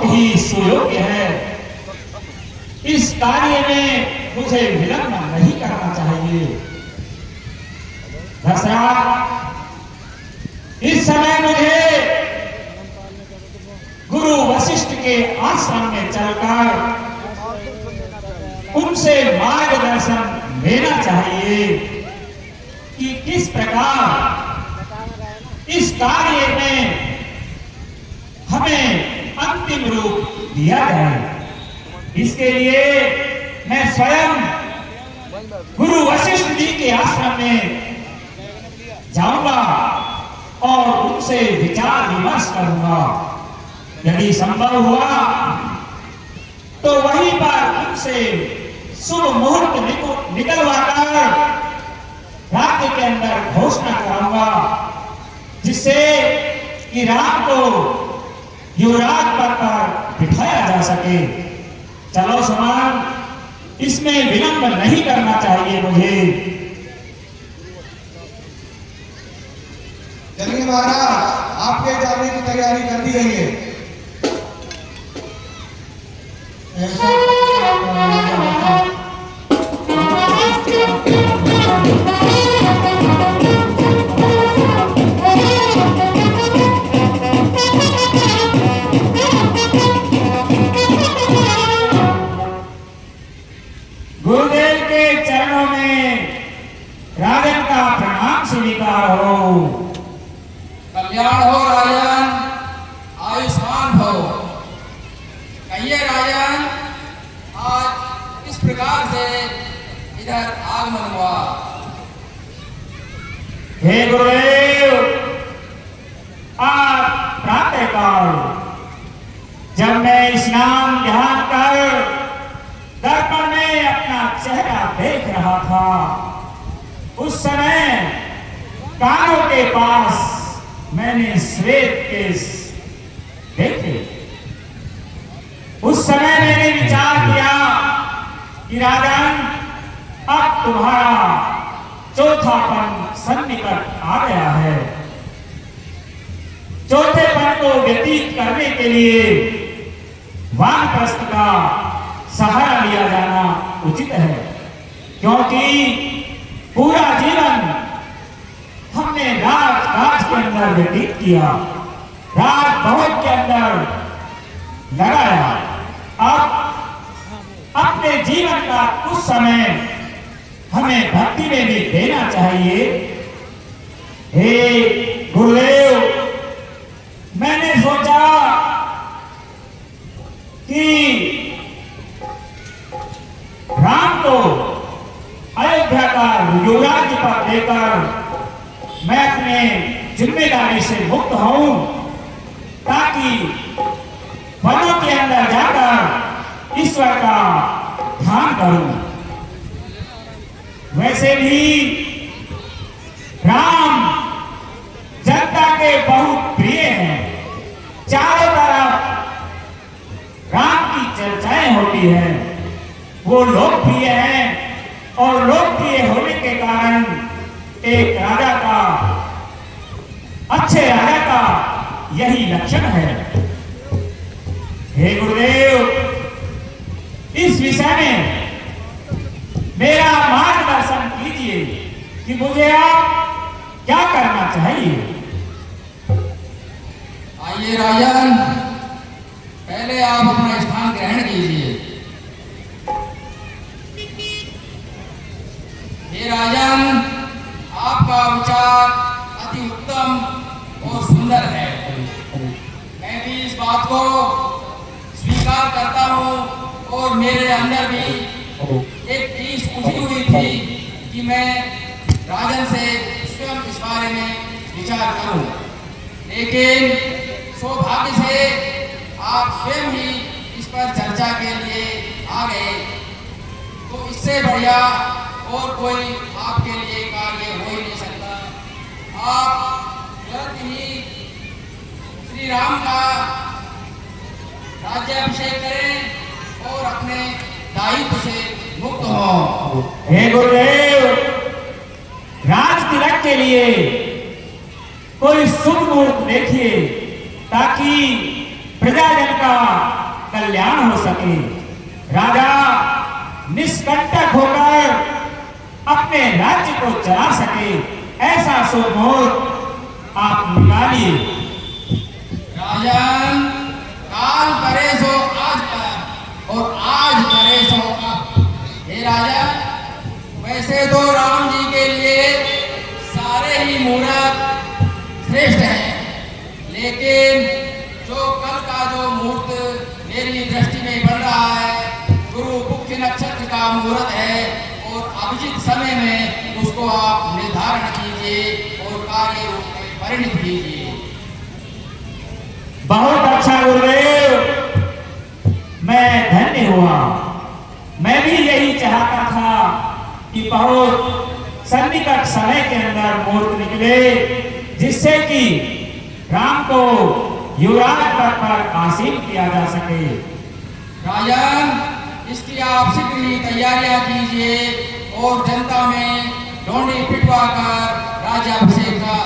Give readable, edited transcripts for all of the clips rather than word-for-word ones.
ही सुयोग्य है। इस कार्य में मुझे विलंब नहीं करना चाहिए। दशरथ, इस समय मुझे गुरु वशिष्ठ के आश्रम में चलकर उनसे मार्गदर्शन लेना चाहिए कि किस प्रकार इस कार्य में हमें अंतिम रूप दिया जाए। इसके लिए मैं स्वयं गुरु वशिष्ठ जी के आश्रम में जाऊंगा और उनसे विचार विमर्श करूंगा। यदि संभव हुआ तो वहीं पर उनसे शुभ मुहूर्त निकलवाकर राज्य के अंदर घोषणा कराऊंगा, जिससे कि राम को युवराज पद पर बिठाया जा सके। चलो समान, इसमें विलंब नहीं करना चाहिए मुझे। चलिए महाराज, आपके जाने की तैयारी कर दी गई है। गुरुदेव के चरणों में राजन का प्रणाम स्वीकार हो। कल्याण हो राजन, आयुष्मान हो। कहिए राजन, आज किस प्रकार से इधर आगमन हुआ? हे गुरुदेव, आज प्रातःकाल जब मैं स्नान ध्यान कर दर्पण में अपना चेहरा देख रहा था, उस समय कानों के पास मैंने श्वेत केश देखे। उस समय मैंने विचार किया कि राजन, अब तुम्हारा चौथापन सन्निकट आ गया है। चौथेपन को व्यतीत करने के लिए वानप्रस्थ का सहारा लिया जाना उचित है, क्योंकि पूरा जीवन हमने राजकाज के अंदर व्यतीत किया, राजभवन के अंदर लगाया। अब अपने जीवन का कुछ समय हमें भक्ति में भी देना चाहिए। हे गुरुदेव, मैंने सोचा कि राम को अयोध्या का युवराज पर देकर मैं अपने जिम्मेदारी से मुक्त हूं, ताकि वनों के अंदर जाकर ईश्वर का ध्यान करूं। वैसे भी राम जनता के बहुत प्रिय हैं। चारों तरफ राम की चर्चाएं होती हैं। वो लोकप्रिय हैं और लोकप्रिय होने के कारण एक राजा का, अच्छे राजा का यही लक्षण है। हे गुरुदेव, इस विषय में मेरा मार्गदर्शन कीजिए कि मुझे आप क्या करना चाहिए। आइए राजन, पहले आप अपना स्थान ग्रहण कीजिए। हे राजन, आपका विचार अति उत्तम और सुंदर है। मैं भी इस बात को स्वीकार करता हूँ और मेरे अंदर भी एक चीज उठी हुई थी कि मैं राजन से स्वयं इस बारे में विचार करूं, लेकिन सौभाग्य से आप स्वयं ही इस पर चर्चा के लिए आ गए, तो इससे बढ़िया और कोई आपके लिए कार्य हो ही नहीं सकता। आप तुरंत ही श्री राम का राज्याभिषेक करें और अपने दायित्व से मुक्त हों। हे गुरुदेव, राज तिलक के लिए कोई शुभ मुहूर्त देखिए, ताकि प्रजाजन का कल्याण हो सके, राजा निष्कंटक होकर अपने राज्य को चला सके, ऐसा शुभ मुहूर्त आप निकालिए। राजन, काल करे सो आज कर और आज करे सो अब। हे राजा, वैसे तो राम जी के लिए सारे ही मुहूर्त श्रेष्ठ हैं, लेकिन जो कल का जो मुहूर्त मेरी दृष्टि में बन रहा है, गुरु मुख्य नक्षत्र का मुहूर्त है और अभिजित समय में उसको आप निर्धारण कीजिए और कार्य रूप में परिणित कीजिए। बहुत अच्छा गुरुदेव, मैं धन्य हुआ। मैं भी यही चाहता था कि बहुत सन्निकट समय के अंदर मुहूर्त निकले, जिससे कि राम को युवराज पद पर आसीन किया जा सके। राजन, इसकी आप शीघ्र ही तैयारियां कीजिए और जनता में डोंडी पिटवा कर राज्याभिषेक का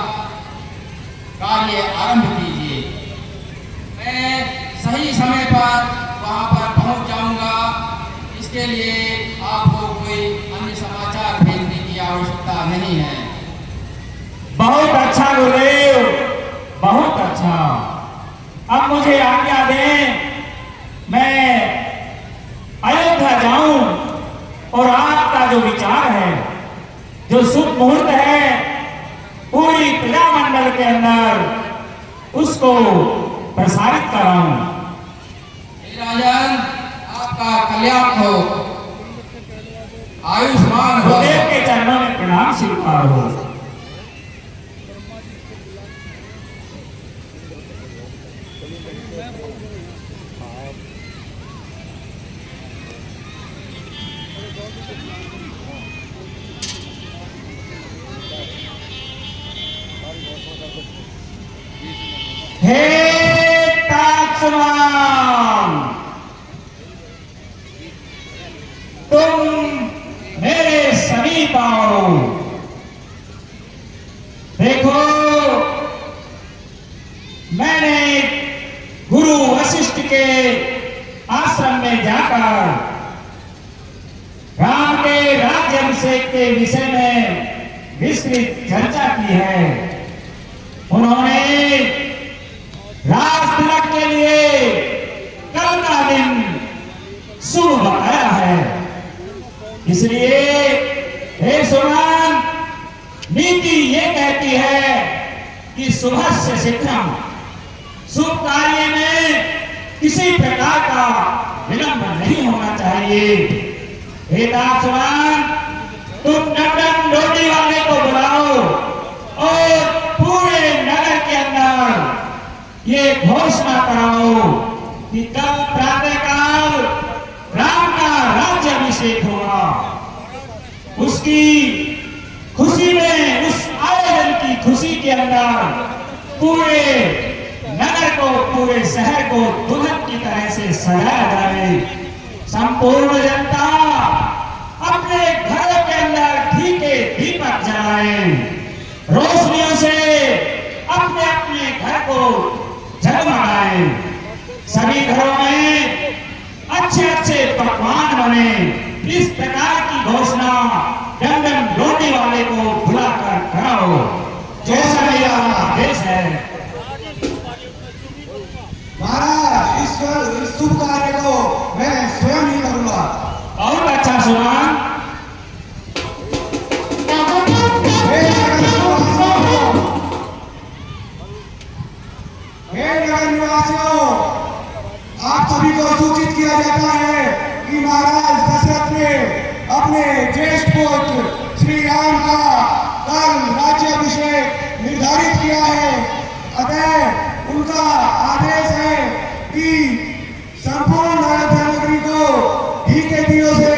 कार्य आरंभ कीजिए। मैं सही समय पर वहां पर पहुंच जाऊंगा। इसके लिए आपको कोई अन्य समाचार भेजने की आवश्यकता नहीं है। बहुत अच्छा गुरुदेव, बहुत अच्छा। अब मुझे आज्ञा दें, मैं अयोध्या जाऊं और आपका जो विचार है, जो शुभ मुहूर्त है, पूरी प्रजामंडल के अंदर उसको प्रसारित कराऊं। राजन, आपका कल्याण हो, आयुष्मान हो। गुरुदेव के चरणों में प्रणाम स्वीकार हो। हे ताक्षमान, तुम मेरे समीप आओ। देखो, मैंने गुरु वशिष्ठ के आश्रम में जाकर राम के राज्याभिषेक के विषय में विस्तृत चर्चा की है। उन्होंने राज तिलक के लिए कल का दिन शुभ बताया है। इसलिए हे सुमन, नीति ये कहती है कि सुबह से शीघ्रम शुभ कार्य में किसी प्रकार का विलंब नहीं होना चाहिए। हे सुमन, तुम नंदन डोडी वाले को बुलाओ और पूरे नगर के अंदर ये घोषणा कराओ कि कल प्रातःकाल राम का राज्याभिषेक होगा। उसकी खुशी में, उस आयोजन की खुशी के अंदर पूरे नगर को, पूरे शहर को दुल्हन की तरह से सजाया जाए। संपूर्ण जनता अपने घरों के अंदर घी के दीपक जलाए, रोशनियों से अपने अपने घर को जगमगाए। सभी घरों में अच्छे अच्छे पकवान बने। इस प्रकार की घोषणा नंदन डोडी वाले को बुलाकर कराओ, जैसा मेरा आदेश है। महाराज, इस शुभ कार्य को मैं स्वयं ही करूंगा। बहुत अच्छा सुमन। हे नगर निवासियों, आप सभी को सूचित किया जाता है कि महाराज दशरथ ने अपने ज्येष्ठ पुत्र श्री राम का कल राज्याभिषेक निर्धारित किया है। अतः उनका आदेश है कि संपूर्ण अयोध्या नगरी को घी के दियों से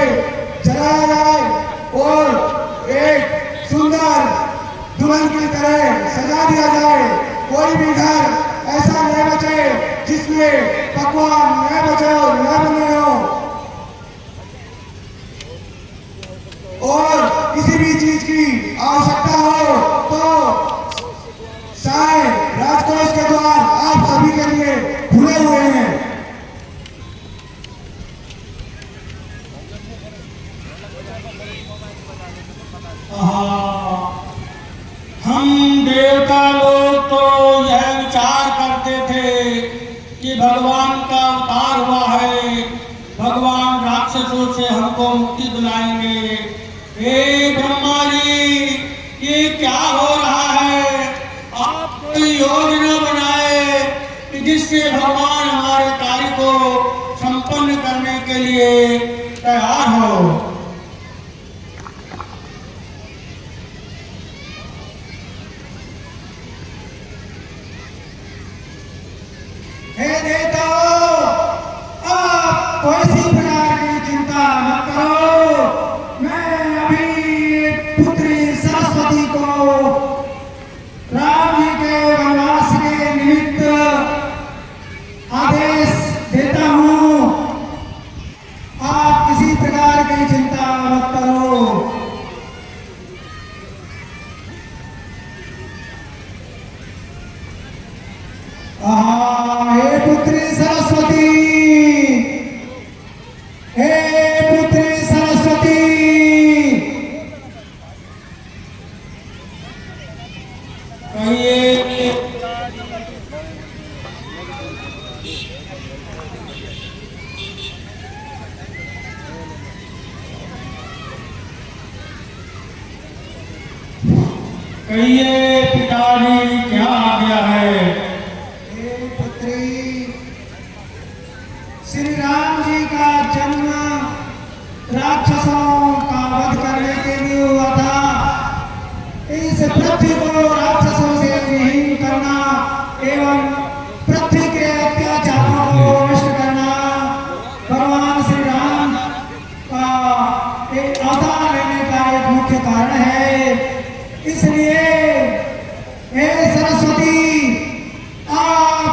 जलाया जाए और एक सुंदर दुल्हन की तरह सजा दिया जाए। कोई भी घर ऐसा न बचे जिसमें पकवान न बचे हो, न बने हो, और किसी भी चीज की आवश्यकता हो तो साय राजकोष के द्वार आप सभी के लिए खुले हुए हैं। भगवान का अवतार हुआ है, भगवान राक्षसों से हमको मुक्ति दिलाएंगे। हे ब्रह्मा जी, ये क्या हो रहा है? आप कोई योजना बनाए कि जिससे भगवान हमारे कार्य को संपन्न करने के लिए तैयार हो। हे देवताओं, आप कोई सी प्रकार की चिंता मत करो। मैं अभी पुत्री सरस्वती को राम जी के वनवास के निमित्त आदेश देता हूँ। आप किसी प्रकार की चिंता मत करो। हे पुत्री सरस्वती, हे पुत्री सरस्वती, कहिए। कहिए पिताजी, क्या आज्ञा है? श्री राम जी का जन्म राक्षसों का वध करने के लिए हुआ था। इस पृथ्वी को राक्षसों से विहीन करना एवं पृथ्वी के अत्याचारों को नष्ट करना भगवान श्री राम का एक अवतार लेने का एक मुख्य कारण है। इसलिए हे सरस्वती, आप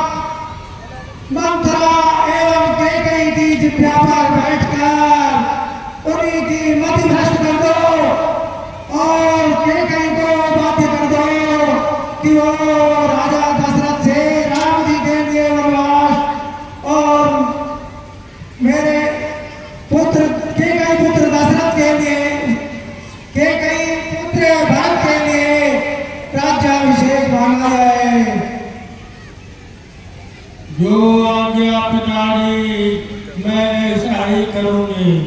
मंत्रा एवं कैकेयी की जिभ्या पर बैठकर उन्हीं की मति भ्रष्ट कर दो और कैकेयी को बाध्य कर दो कि वो राजा दशरथ से राम जी के लिए वनवास और मेरे पुत्र कैकेयी पुत्र दशरथ के लिए, कैकेयी पुत्र भरत के लिए राज्याभिषेक मांगा जाए। जो आज्ञा पिताजी, मैं ऐसा ही करूंगी।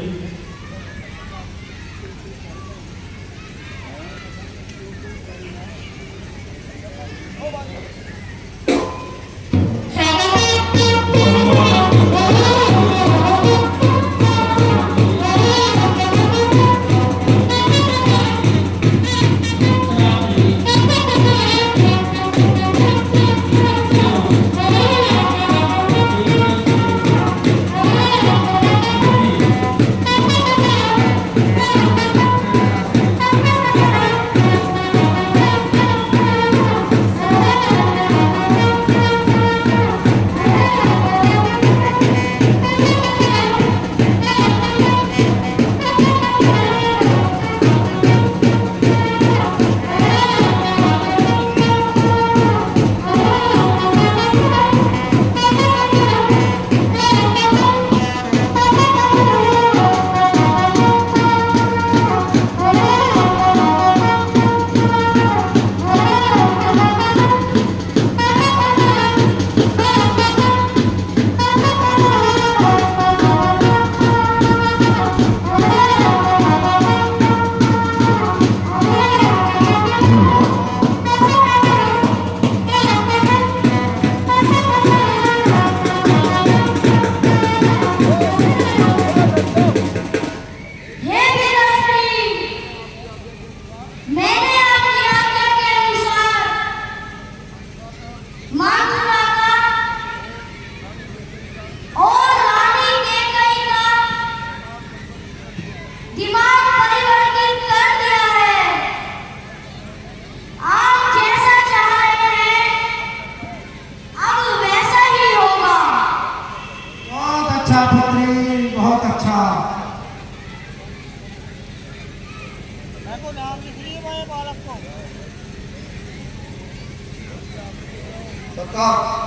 सरकार